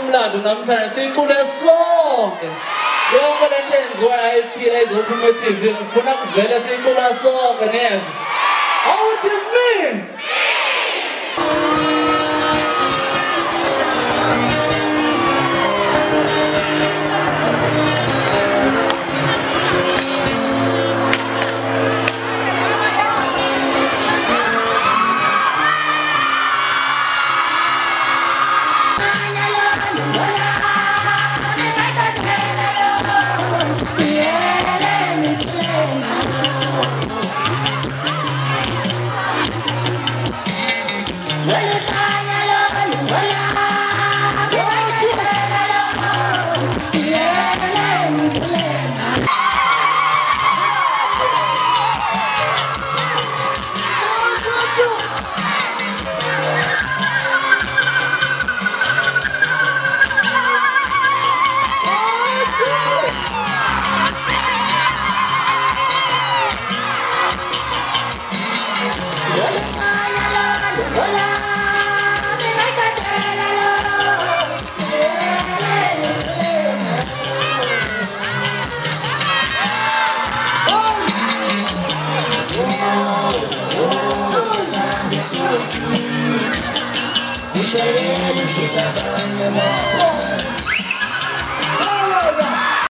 umlando namhlanje sicule sonke yonke lento enziwa ayiphila izophuma eTV ngifuna kuvela sicula sonke neze awuthi me Which I am, he's a